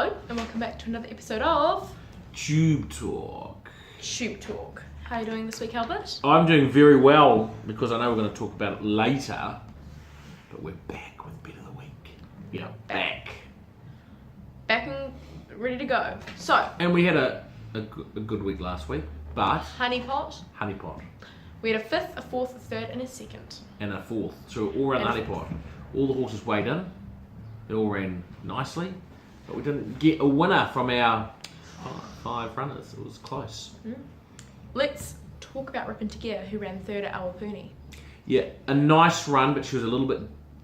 Hello, and welcome back to another episode of Tube Talk. Tube Talk. How are you doing this week, Albert? I'm doing very well because I know we're going to talk about it later, but we're back with Bet of the Week. Yeah, back. Back and ready to go. So, And we had a good week last week, but honeypot. honeypot We had a fifth, a fourth, a third, and a second. and a fourth. So all around the And a honeypot. All the horses weighed in. It all ran nicely, but we didn't get a winner from our five runners. It was close. Let's talk about Rip Into Gear, who ran third at Awapuni. Yeah, a nice run, but she was a little bit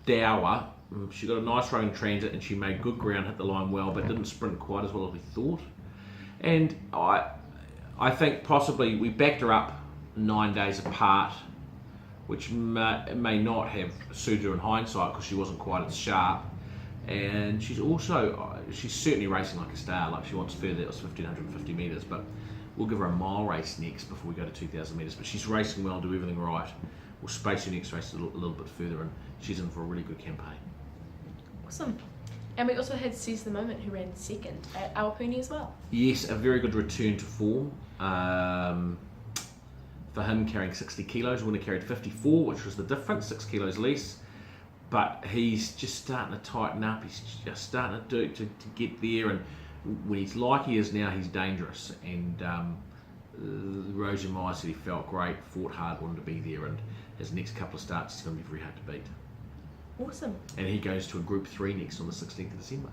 dour. She got a nice run in transit and she made good ground, hit the line well, but didn't sprint quite as well as we thought. And I think possibly we backed her up 9 days apart, which may not have suited her in hindsight because she wasn't quite as sharp. And she's certainly racing like a star. Like she wants further, that was 1,550 metres, but we'll give her a mile race next before we go to 2,000 metres. But she's racing well, do everything right. We'll space her next race a little bit further, and she's in for a really good campaign. Awesome. And we also had Seize the Moment, who ran second at Awapuni as well. Yes, a very good return to form. For him, carrying 60 kilos, winner carried 54, which was the difference, 6 kilos less. But he's just starting to tighten up. He's just starting to get there, and when he's like he is now, he's dangerous. And Rosie Meyer said he felt great, fought hard, wanted to be there, and his next couple of starts is going to be very hard to beat. Awesome. And he goes to a Group 3 next on the 16th of December.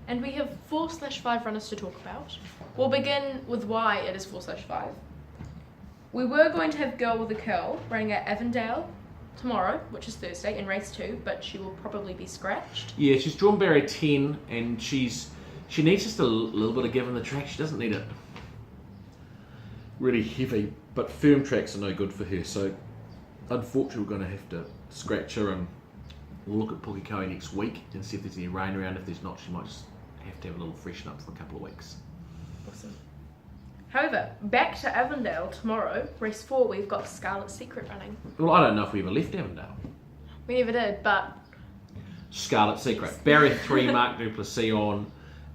And we have 4/5 runners to talk about. We'll begin with why it is 4/5. We were going to have Girl with a Curl running at Avondale tomorrow, which is Thursday, in race 2, but she will probably be scratched. Yeah, she's drawn barrier 10, and she needs just a little bit of give in the track. She doesn't need it really heavy, but firm tracks are no good for her. So unfortunately, we're going to have to scratch her, and we'll look at Pukekohe next week and see if there's any rain around. If there's not, she might just have to have a little freshen up for a couple of weeks. Awesome. However, back to Avondale tomorrow, race 4, we've got Scarlet Secret running. Well, I don't know if we ever left Avondale. We never did, but Scarlet Secret. Barrier 3, Mark Duplessis on.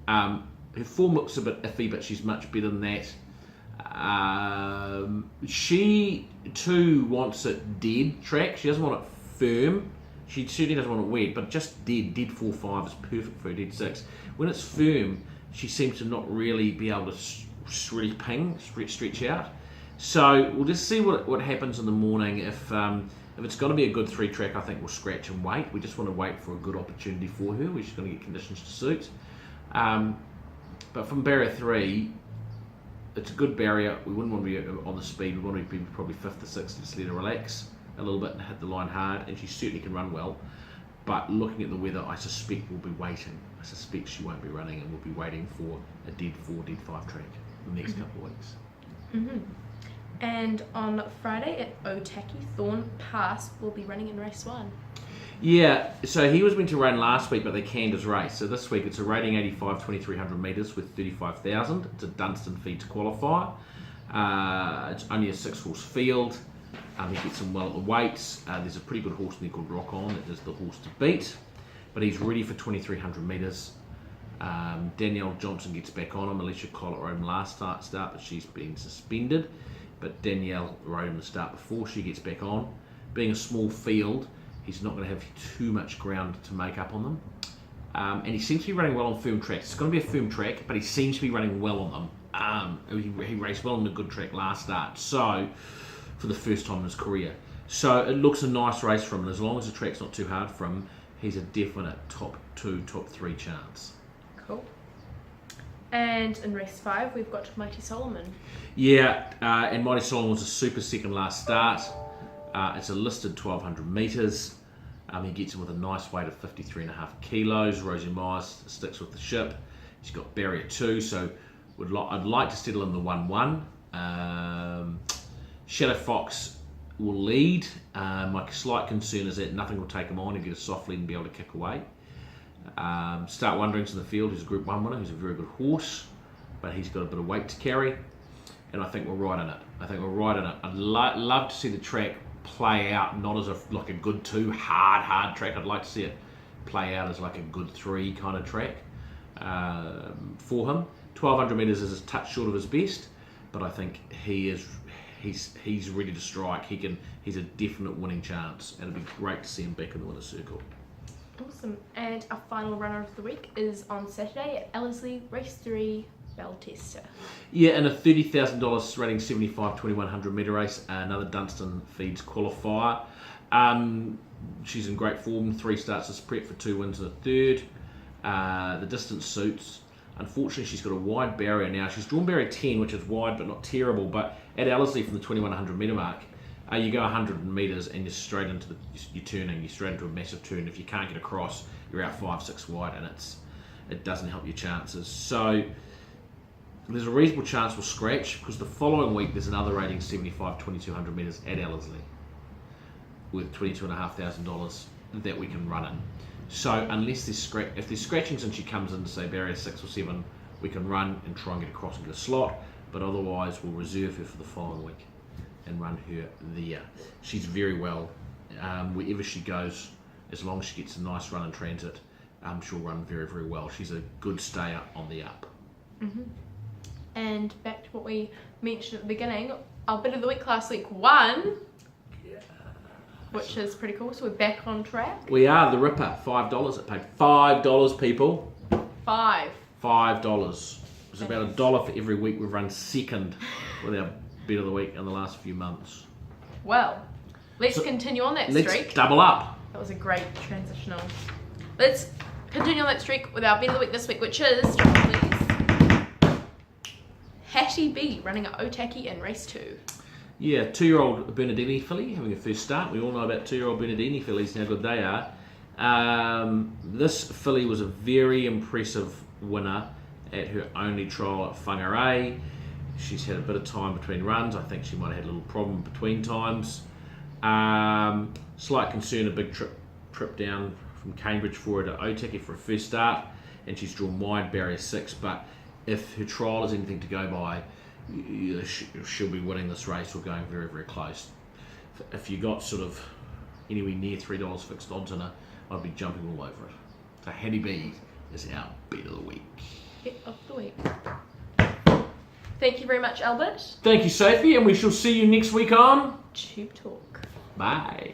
Her form looks a bit iffy, but she's much better than that. She too wants it dead track. She doesn't want it firm. She certainly doesn't want it wet, but just dead 4-5 is perfect for her, dead 6. When it's firm, she seems to not really be able to really ping, stretch out. So we'll just see what happens in the morning. If it's going to be a good 3 track, I think we'll scratch and wait. We just want to wait for a good opportunity for her, where she's going to get conditions to suit. But from barrier 3, it's a good barrier. We wouldn't want to be on the speed. We want to be probably 5th or 6th, just let her relax a little bit and hit the line hard, and she certainly can run well. But looking at the weather, I suspect we'll be waiting. I suspect she won't be running, and we'll be waiting for a dead 4, dead 5 track in the next couple of weeks. And on Friday at Otaki, Thorn Pass will be running in race 1. Yeah, so he was meant to run last week, but they canned his race. So this week it's a rating 85, 2,300 metres with 35,000. It's a Dunstan feed to qualify. It's only a 6-horse field. He gets him well at the weights. There's a pretty good horse in there called Rock On that is the horse to beat. But he's ready for 2,300 metres. Danielle Johnson gets back on him. Alicia Collett rode him last start, but she's been suspended. But Danielle rode him the start before she gets back on. Being a small field, he's not going to have too much ground to make up on them. And he seems to be running well on firm tracks. It's going to be a firm track, but he seems to be running well on them. He raced well on the good track last start, so for the first time in his career. So it looks a nice race for him, and as long as the track's not too hard for him, he's a definite top 2, top 3 chance. Cool. And in race 5, we've got Mighty Solomon. Yeah, and Mighty Solomon was a super second last start. It's a listed 1,200 metres. He gets in with a nice weight of 53.5 kilos. Rosie Myers sticks with the ship. She's got barrier 2, so I'd like to settle in the 1-1. Shadow Fox will lead. My slight concern is that nothing will take him on. He'll get a soft lead and be able to kick away. Start Wondering's in the field, who's a Group 1 winner, who's a very good horse, but he's got a bit of weight to carry, and I think we're right in it. I'd love to see the track play out not as like a good 2 hard track. I'd like to see it play out as like a good 3 kind of track. for him. 1200 metres is a touch short of his best, but I think he's ready to strike. He's a definite winning chance, and it'd be great to see him back in the winner's circle. Awesome. And our final runner of the week is on Saturday at Ellerslie, race 3, Beltester. Yeah, and a $30,000 rating 75 2100 metre race, another Dunstan Feeds qualifier. She's in great form, 3 starts as prep for 2 wins and a third. The distance suits. Unfortunately, she's got a wide barrier now. She's drawn barrier 10, which is wide but not terrible. But at Ellerslie from the 2100 metre mark, you go 100 metres and you're straight into you're turning. You're straight into a massive turn. If you can't get across, you're out 5-6 wide, and it doesn't help your chances. So there's a reasonable chance we'll scratch, because the following week there's another rating 75 2200 metres at Ellerslie with $22,500 that we can run in. So unless if there's scratchings and she comes in to say barrier 6 or 7, we can run and try and get across into the slot, but otherwise we'll reserve her for the following week and run her there. She's very well, wherever she goes, as long as she gets a nice run in transit, she'll run very, very well. She's a good stayer on the up. Mm-hmm. And back to what we mentioned at the beginning, our bid of the week last week won, which is pretty cool. So we're back on track. We are the Ripper. $5. It paid $5, people. $5. It's about $1 for every week we've run second with our bid of the week in the last few months. Well, let's continue on that streak. Let's double up. That was a great transitional. Let's continue on that streak with our bid of the week this week, which is, please, Hattie B running at Otaki in race 2. Yeah, 2-year-old Bernardini filly having a first start. We all know about 2-year-old Bernardini fillies and how good they are. This filly was a very impressive winner at her only trial at Whangarei. She's had a bit of time between runs. I think she might have had a little problem between times. Slight concern, a big trip down from Cambridge for her to Otaki for a first start, and she's drawn wide barrier 6, but if her trial is anything to go by, she'll be winning this race or going very, very close. If you got sort of anywhere near $3 fixed odds in her, I'd be jumping all over it. So Hattie B is our bet of the week. Bet of the week. Thank you very much, Albert. Thank you, Sophie, and we shall see you next week on Tube Talk. Bye.